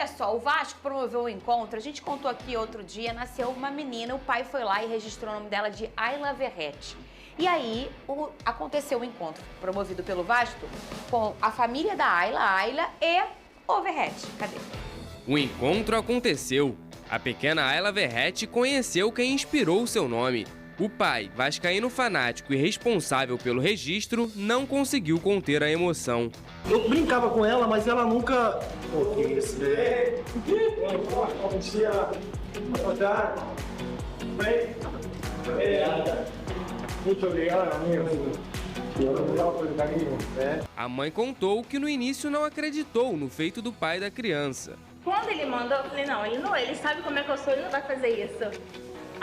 Olha só, o Vasco promoveu um encontro, a gente contou aqui outro dia, nasceu uma menina, o pai foi lá e registrou o nome dela de Ayla Verrete. E aí aconteceu um encontro promovido pelo Vasco com a família da Ayla e o Verrete. Cadê? O encontro aconteceu. A pequena Ayla Verrete conheceu quem inspirou o seu nome. O pai, vascaíno fanático e responsável pelo registro, não conseguiu conter a emoção. Eu brincava com ela, mas ela nunca... Pô, que isso, né? Muito obrigado, amigo. A mãe contou que no início não acreditou no feito do pai da criança. Quando ele mandou, eu falei, não, ele sabe como é que eu sou, ele não vai fazer isso.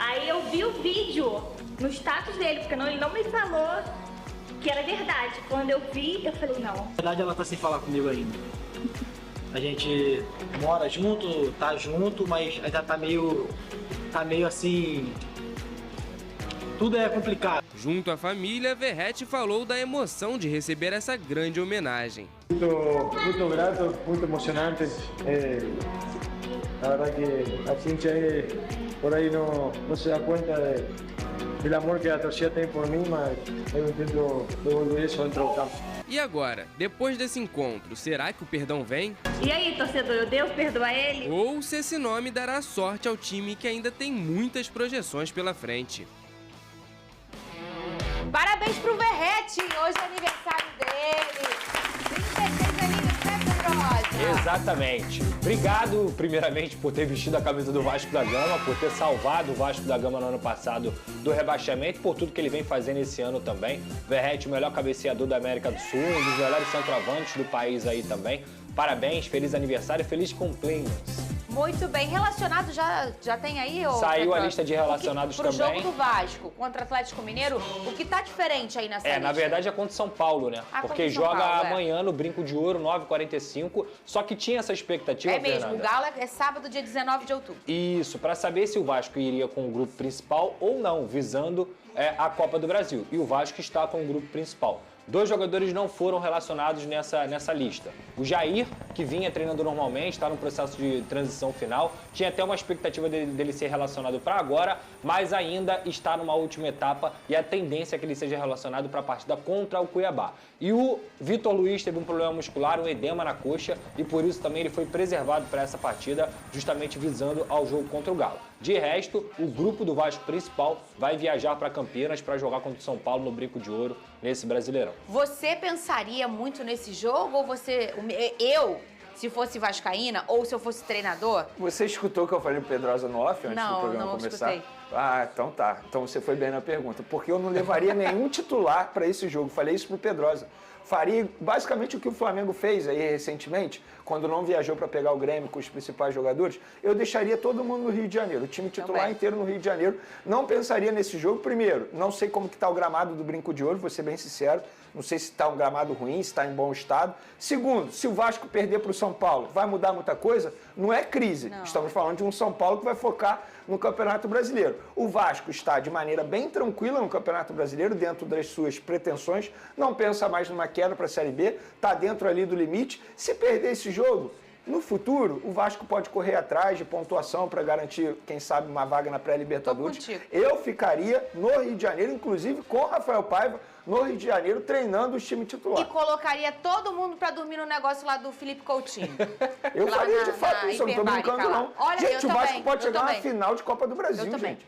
Aí eu vi o vídeo no status dele, porque ele não me falou que era verdade. Quando eu vi, eu falei, não. Na verdade, ela tá sem falar comigo ainda. A gente mora junto, tá junto, mas ainda tá meio assim... Tudo é complicado. Junto à família, Verrete falou da emoção de receber essa grande homenagem. Muito grato, muito emocionante. La verdad que a gente por aí não se dá conta do amor que a torcida tem por mim, mas eu tento devolver isso dentro do campo. E agora, depois desse encontro, será que o perdão vem? E aí, torcedor, eu devo perdoar ele? Ou se esse nome dará sorte ao time que ainda tem muitas projeções pela frente. Parabéns pro Verrete, hoje é aniversário dele. 36 aninhos, né, Pedrosa? Exatamente. Obrigado, primeiramente, por ter vestido a camisa do Vasco da Gama, por ter salvado o Vasco da Gama no ano passado do rebaixamento, por tudo que ele vem fazendo esse ano também. Verrete, o melhor cabeceador da América do Sul, um dos melhores centroavantes do país aí também. Parabéns, feliz aniversário, feliz cumpleaños. Muito bem. Relacionado já tem aí? Saiu a lista de relacionados também. Pro também. jogo do Vasco contra o Atlético Mineiro, o que tá diferente aí nessa lista? Na verdade é contra São Paulo, né? Porque joga amanhã no Brinco de Ouro, 9h45. Só que tinha essa expectativa, mesmo, Fernanda. o Galo é sábado, dia 19 de outubro. Isso, para saber se o Vasco iria com o grupo principal ou não, visando a Copa do Brasil. E o Vasco está com o grupo principal. 2 jogadores não foram relacionados nessa lista. O Jair, que vinha treinando normalmente, está no processo de transição final, tinha até uma expectativa dele ser relacionado para agora, mas ainda está numa última etapa e a tendência é que ele seja relacionado para a partida contra o Cuiabá. E o Vitor Luiz teve um problema muscular, um edema na coxa, e por isso também ele foi preservado para essa partida, justamente visando ao jogo contra o Galo. De resto, o grupo do Vasco principal vai viajar para Campinas para jogar contra o São Paulo no Brinco de Ouro, nesse Brasileirão. Você pensaria muito nesse jogo ou se fosse vascaína ou se eu fosse treinador? Você escutou o que eu falei pro Pedrosa no off antes do programa começar? Escutei. Ah, então tá. Então você foi bem na pergunta. Porque eu não levaria nenhum titular para esse jogo. Falei isso pro Pedrosa. Faria basicamente o que o Flamengo fez aí recentemente, quando não viajou para pegar o Grêmio com os principais jogadores. Eu deixaria todo mundo no Rio de Janeiro, o time titular inteiro no Rio de Janeiro. Não pensaria nesse jogo. Primeiro, não sei como que tá o gramado do Brinco de Ouro, vou ser bem sincero. Não sei se está um gramado ruim, se está em bom estado. Segundo, se o Vasco perder para o São Paulo, vai mudar muita coisa? Não é crise. Não. Estamos falando de um São Paulo que vai focar no Campeonato Brasileiro. O Vasco está de maneira bem tranquila no Campeonato Brasileiro, dentro das suas pretensões, não pensa mais numa queda para a Série B, está dentro ali do limite. Se perder esse jogo, no futuro, o Vasco pode correr atrás de pontuação para garantir, quem sabe, uma vaga na pré-Libertadores. Eu ficaria no Rio de Janeiro, inclusive com o Rafael Paiva, no Rio de Janeiro, treinando o time titular. E colocaria todo mundo pra dormir no negócio lá do Felipe Coutinho. Eu faria de fato isso, eu não tô brincando não. Olha, gente, o Vasco pode chegar na final de Copa do Brasil, gente.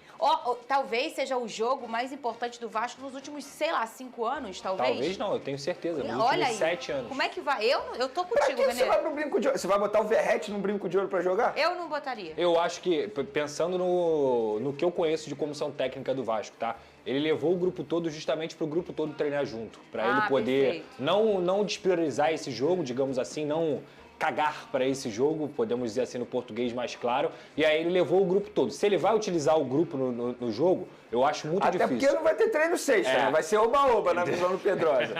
Talvez seja o jogo mais importante do Vasco nos últimos, 5 anos, talvez? Talvez não, eu tenho certeza, nos últimos 7 anos. Como é que vai? Eu tô contigo, Pra que você vai pro Brinco de Ouro? Você vai botar o Verrete no Brinco de Ouro pra jogar? Eu não botaria. Eu acho que, pensando no que eu conheço de comissão técnica do Vasco, tá? Ele levou o grupo todo justamente para o grupo todo treinar junto, para ele poder não despriorizar esse jogo, digamos assim, não cagar para esse jogo, podemos dizer assim no português mais claro, e aí ele levou o grupo todo. Se ele vai utilizar o grupo no jogo, eu acho muito difícil. Até porque não vai ter treino sexta, né? Vai ser oba-oba na visão do Pedrosa.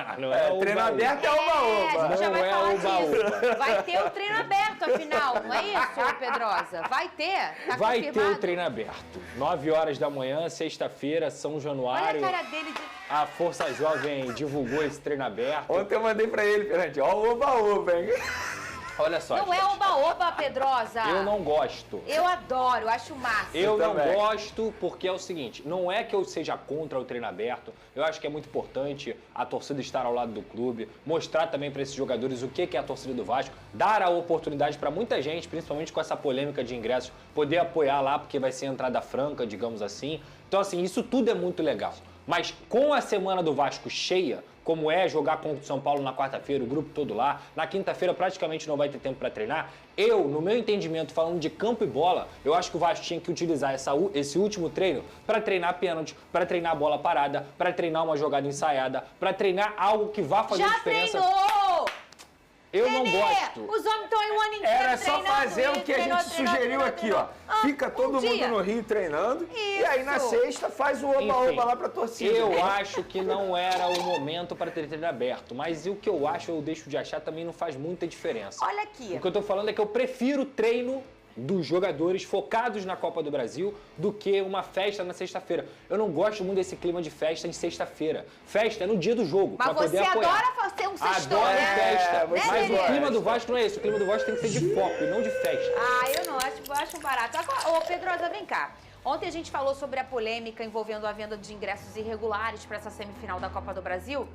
Treino aberto é oba-oba. A gente já vai falar disso. Vai ter o treino aberto, afinal, não é isso, Pedrosa? Vai ter? Tá vai confirmado? ter o treino aberto. 9 horas da manhã, sexta-feira, São Januário. Olha a cara dele A Força Jovem divulgou esse treino aberto. Ontem eu mandei pra ele, Fernandinho, ó o oba-oba, hein? Olha só, Não é oba-oba, Pedrosa. eu não gosto. Eu adoro, acho massa. Eu não também. gosto porque é o seguinte, não é que eu seja contra o treino aberto, eu acho que é muito importante a torcida estar ao lado do clube, mostrar também para esses jogadores o que é a torcida do Vasco, dar a oportunidade para muita gente, principalmente com essa polêmica de ingressos, poder apoiar lá porque vai ser entrada franca, digamos assim. Então assim, isso tudo é muito legal. Mas com a semana do Vasco cheia, como é jogar contra o São Paulo na quarta-feira, o grupo todo lá, na quinta-feira praticamente não vai ter tempo para treinar, eu, no meu entendimento, falando de campo e bola, eu acho que o Vasco tinha que utilizar esse último treino para treinar pênalti, para treinar bola parada, para treinar uma jogada ensaiada, para treinar algo que vá fazer Já diferença. treinou! Eu não Nenê, gosto. Os homens estão aí o ano inteiro Era só treinando, fazer o ele que a treinou, gente treinou, sugeriu treinou, aqui, ó. treinou. Fica todo mundo dia. no Rio treinando e aí na Isso. sexta faz o Enfim, oba-oba lá pra torcida. eu acho que não era o momento para ter treino aberto, mas o que eu acho, eu deixo de achar, também não faz muita diferença. Olha aqui. O que eu tô falando é que eu prefiro treino dos jogadores focados na Copa do Brasil do que uma festa na sexta-feira. Eu não gosto muito desse clima de festa em sexta-feira. Festa é no dia do jogo, Mas pra poder você apoiar. adora fazer um sextou, Adoro né? festa, você mas gosta. o clima do Vasco não é esse. O clima do Vasco tem que ser de foco e não de festa. Ah, eu não, acho barato. Agora, ô Pedrosa, vem cá. Ontem a gente falou sobre a polêmica envolvendo a venda de ingressos irregulares para essa semifinal da Copa do Brasil,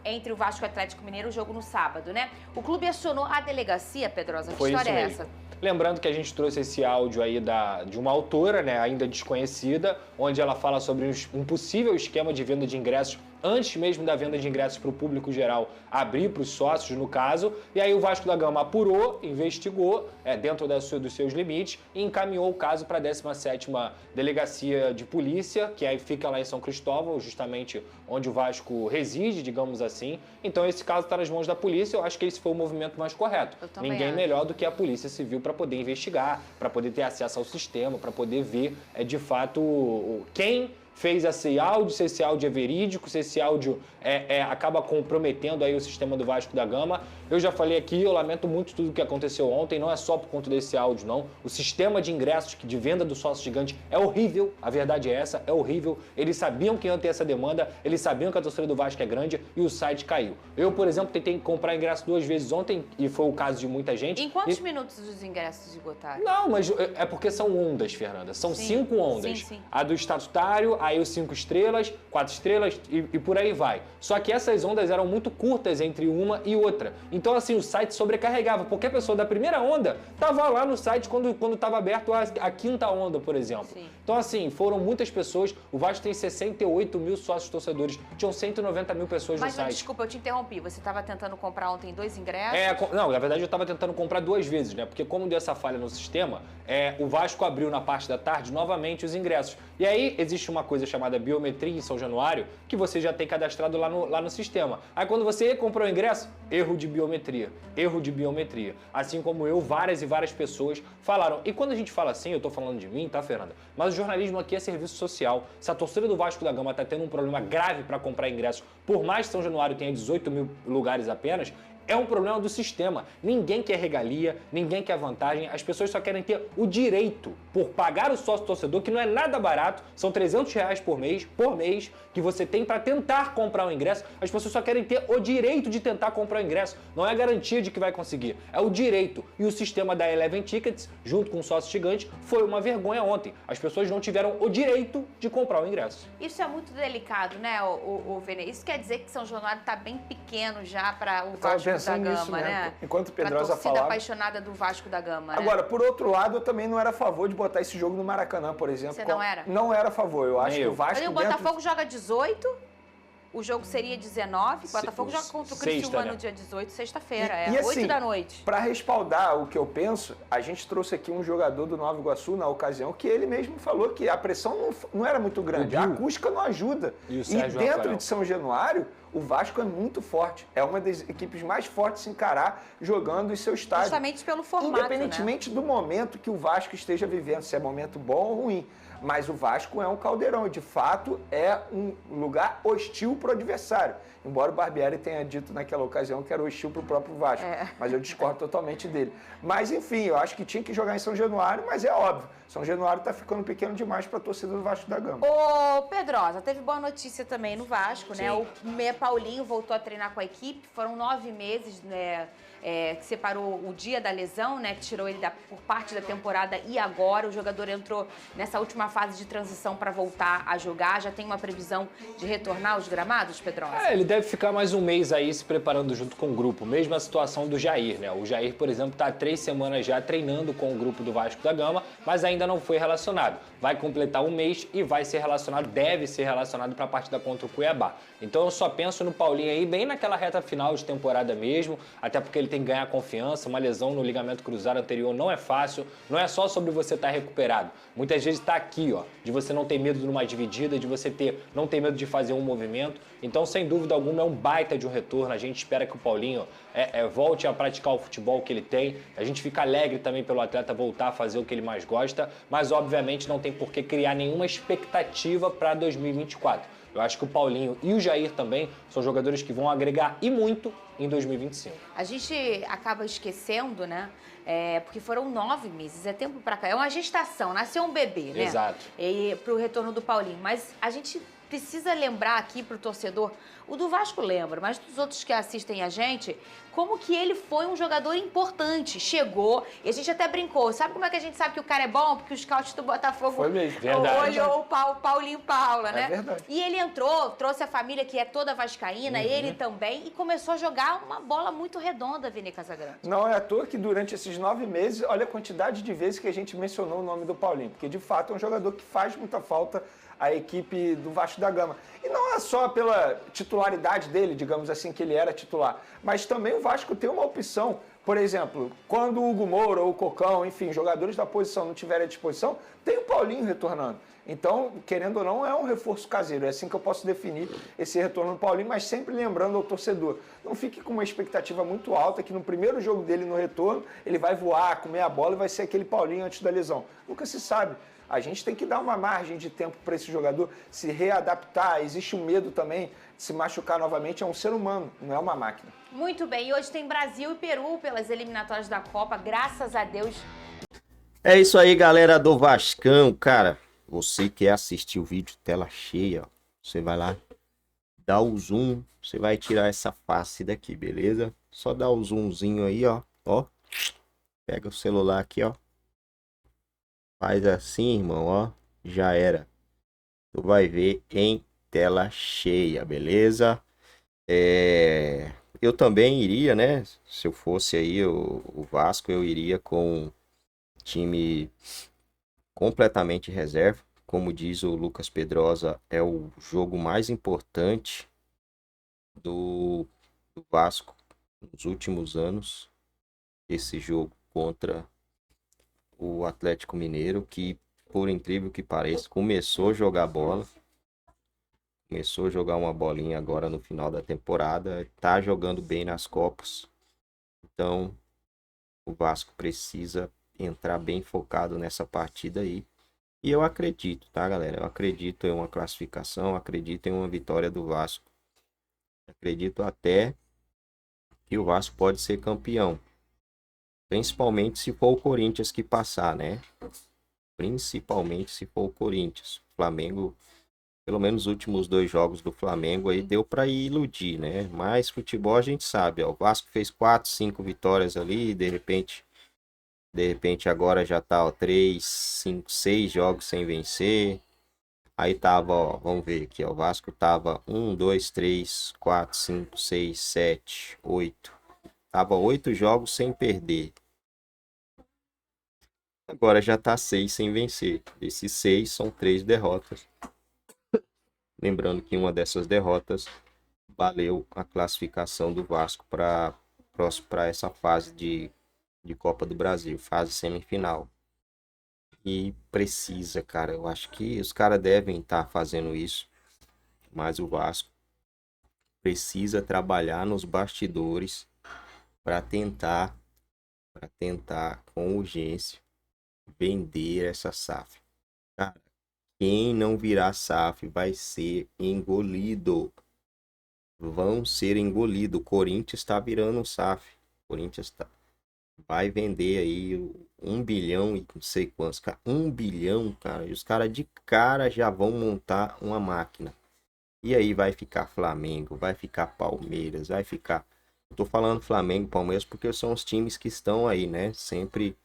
entre o Vasco e o Atlético Mineiro, o jogo no sábado, né? O clube acionou a delegacia, Pedrosa. Que Foi história isso é mesmo. essa? Lembrando que a gente trouxe esse áudio aí de uma autora, né, ainda desconhecida, onde ela fala sobre um possível esquema de venda de ingressos antes mesmo da venda de ingressos para o público geral abrir para os sócios, no caso. E aí o Vasco da Gama apurou, investigou, dentro dos seus limites, e encaminhou o caso para a 17ª Delegacia de Polícia, que aí fica lá em São Cristóvão, justamente onde o Vasco reside, digamos assim. Então esse caso está nas mãos da polícia, eu acho que esse foi o movimento mais correto. Eu também Ninguém acho. melhor do que a Polícia Civil para poder investigar, para poder ter acesso ao sistema, para poder ver de fato quem fez esse áudio, se esse áudio é verídico, se esse áudio acaba comprometendo aí o sistema do Vasco da Gama. Eu já falei aqui, eu lamento muito tudo o que aconteceu ontem, não é só por conta desse áudio, não. O sistema de ingressos de venda do sócio gigante é horrível, a verdade é essa, é horrível. Eles sabiam que ia ter essa demanda, eles sabiam que a torcida do Vasco é grande e o site caiu. Eu, por exemplo, tentei comprar ingresso 2 vezes ontem e foi o caso de muita gente. Em quantos minutos os ingressos esgotaram? Não, mas é porque são ondas, Fernanda. São Sim, 5 ondas. sim. A do estatutário, aí os 5 estrelas, 4 estrelas e por aí vai. Só que essas ondas eram muito curtas entre uma e outra. Então, assim, o site sobrecarregava, porque a pessoa da primeira onda estava lá no site quando estava aberto a 5ª onda, por exemplo. Sim. Então, assim, foram muitas pessoas. O Vasco tem 68 mil sócios torcedores. Tinham 190 mil pessoas Mas, no site. desculpa, eu te interrompi. Você estava tentando comprar ontem 2 ingressos? Não, na verdade eu estava tentando comprar 2 vezes, né? Porque como deu essa falha no sistema, o Vasco abriu na parte da tarde novamente os ingressos. E aí existe uma coisa chamada biometria em São Januário, que você já tem cadastrado lá no sistema. Aí quando você comprou o ingresso, erro de biometria. Erro de biometria. Assim como eu, várias e várias pessoas falaram. E quando a gente fala assim, eu tô falando de mim, tá, Fernanda? Mas o jornalismo aqui é serviço social. Se a torcida do Vasco da Gama tá tendo um problema grave para comprar ingressos, por mais que São Januário tenha 18 mil lugares apenas, é um problema do sistema. Ninguém quer regalia, ninguém quer vantagem, as pessoas só querem ter o direito, por pagar o sócio torcedor, que não é nada barato, são R$300 por mês, que você tem para tentar comprar o ingresso. As pessoas só querem ter o direito de tentar comprar o ingresso, não é garantia de que vai conseguir, é o direito. E o sistema da Eleven Tickets, junto com o sócio gigante, foi uma vergonha ontem. As pessoas não tiveram o direito de comprar o ingresso. Isso é muito delicado, né, o Vene? Isso quer dizer que São Januário está bem pequeno já para o Vasco da Gama, né? Enquanto o Pra Pedrosa torcida falava. apaixonada do Vasco da Gama, né? Agora, por outro lado, eu também não era a favor de botar esse jogo no Maracanã, por exemplo. Você não era? Não era a favor. Eu acho Nem que eu. o Vasco Olha, o dentro... Botafogo joga 18, o jogo seria 19, o Botafogo joga contra o Criciúma sexta, né? no dia 18, sexta-feira, E 8 assim, da noite. Para respaldar o que eu penso, a gente trouxe aqui um jogador do Nova Iguaçu na ocasião que ele mesmo falou que a pressão não era muito grande, a acústica não ajuda. E o E Sérgio dentro Rafael. de São Januário, o Vasco é muito forte. É uma das equipes mais fortes se encarar jogando em seu estádio. Justamente pelo formato, Independentemente do momento que o Vasco esteja vivendo, se é momento bom ou ruim. Mas o Vasco é um caldeirão, de fato é um lugar hostil para o adversário. Embora o Barbieri tenha dito naquela ocasião que era hostil para o próprio Vasco, mas eu discordo totalmente dele. Mas enfim, eu acho que tinha que jogar em São Januário, mas é óbvio, São Januário está ficando pequeno demais para a torcida do Vasco da Gama. Ô, Pedrosa, teve boa notícia também no Vasco, né? Sim. O Meia Paulinho voltou a treinar com a equipe, foram 9 meses, né? que separou o dia da lesão, né? Que tirou ele por parte da temporada e agora o jogador entrou nessa última fase de transição para voltar a jogar. Já tem uma previsão de retornar aos gramados, Pedrosa? Ele deve ficar mais um mês aí se preparando junto com o grupo. Mesma situação do Jair, né? O Jair, por exemplo, está há 3 semanas já treinando com o grupo do Vasco da Gama, mas ainda não foi relacionado. Vai completar um mês e vai ser relacionado, deve ser relacionado para a partida contra o Cuiabá. Então eu só penso no Paulinho aí bem naquela reta final de temporada mesmo, até porque ele tem que ganhar confiança. Uma lesão no ligamento cruzado anterior não é fácil, não é só sobre você estar recuperado. Muitas vezes está aqui, ó, de você não ter medo de uma dividida, de você não ter medo de fazer um movimento. Então, sem dúvida alguma, é um baita de um retorno. A gente espera que o Paulinho volte a praticar o futebol que ele tem. A gente fica alegre também pelo atleta voltar a fazer o que ele mais gosta, mas obviamente não tem por que criar nenhuma expectativa para 2024. Eu acho que o Paulinho e o Jair também são jogadores que vão agregar e muito em 2025. A gente acaba esquecendo, né? Porque foram 9 meses, é tempo pra cá. É uma gestação, nasceu um bebê, né? Exato. E pro retorno do Paulinho. Mas a gente precisa lembrar aqui pro torcedor, o do Vasco lembra, mas dos outros que assistem a gente, como que ele foi um jogador importante. Chegou, e a gente até brincou. Sabe como é que a gente sabe que o cara é bom? Porque os scouts do Botafogo Foi mesmo. Verdade. olhou o Paulinho Paula, né? É verdade. E ele entrou, trouxe a família que é toda vascaína, ele também, e começou a jogar uma bola muito redonda, Vini Casagrande. Não é à toa que durante esses 9 meses, olha a quantidade de vezes que a gente mencionou o nome do Paulinho, porque de fato é um jogador que faz muita falta à equipe do Vasco da Gama. E não é só pela titularidade dele, digamos assim, que ele era titular, mas também o Vasco tem uma opção. Por exemplo, quando o Hugo Moura ou o Cocão, enfim, jogadores da posição não tiverem à disposição, tem o Paulinho retornando. Então, querendo ou não, é um reforço caseiro. É assim que eu posso definir esse retorno do Paulinho, mas sempre lembrando ao torcedor. Não fique com uma expectativa muito alta que no primeiro jogo dele no retorno, ele vai voar, comer a bola e vai ser aquele Paulinho antes da lesão. Nunca se sabe. A gente tem que dar uma margem de tempo para esse jogador se readaptar. Existe um medo também de se machucar novamente. É um ser humano, não é uma máquina. Muito bem, e hoje tem Brasil e Peru pelas eliminatórias da Copa, graças a Deus. É isso aí, galera do Vascão, cara. Você quer assistir o vídeo tela cheia, ó, você vai lá, dá o zoom, você vai tirar essa face daqui, beleza? Só dá o zoomzinho aí, ó, pega o celular aqui, ó, faz assim, irmão, ó, já era. Tu vai ver em tela cheia, beleza? Eu também iria, né? Se eu fosse aí o Vasco, eu iria com time completamente reserva. Como diz o Lucas Pedrosa, é o jogo mais importante do Vasco nos últimos anos. Esse jogo contra o Atlético Mineiro, que, por incrível que pareça, começou a jogar bola. Começou a jogar uma bolinha agora no final da temporada. Tá jogando bem nas Copas. Então, o Vasco precisa entrar bem focado nessa partida aí. E eu acredito, tá, galera? Eu acredito em uma classificação, acredito em uma vitória do Vasco. Acredito até que o Vasco pode ser campeão. Principalmente se for o Corinthians que passar, né? Principalmente se for o Corinthians. O Flamengo, pelo menos os últimos 2 jogos do Flamengo aí deu para iludir, né? Mas futebol a gente sabe, ó. O Vasco fez 4, 5 vitórias ali, de repente agora já tá, ó, 3, 5, 6 jogos sem vencer. Aí tava, ó, vamos ver aqui, ó, o Vasco tava 1, 2, 3, 4, 5, 6, 7, 8. Tava 8 jogos sem perder. Agora já tá 6 sem vencer. Esses 6 são 3 derrotas. Lembrando que uma dessas derrotas valeu a classificação do Vasco para essa fase de Copa do Brasil, fase semifinal. E precisa, cara, eu acho que os caras devem estar fazendo isso, mas o Vasco precisa trabalhar nos bastidores para tentar com urgência vender essa SAF. Cara, quem não virar SAF vai ser engolido. Vão ser engolidos. O Corinthians está virando SAF. O Corinthians vai vender aí 1 bilhão e não sei quantos, cara. 1 bilhão, cara. E os caras de cara já vão montar uma máquina. E aí vai ficar Flamengo, vai ficar Palmeiras, vai ficar tô falando Flamengo e Palmeiras porque são os times que estão aí, né? Sempre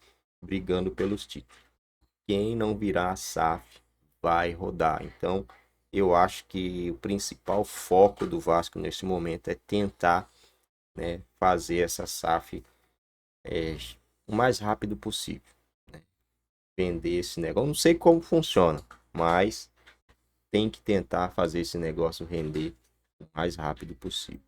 brigando pelos títulos. Quem não virar a SAF vai rodar. Então, eu acho que o principal foco do Vasco nesse momento é tentar, né, fazer essa SAF o mais rápido possível, né? Vender esse negócio. Não sei como funciona, mas tem que tentar fazer esse negócio render o mais rápido possível.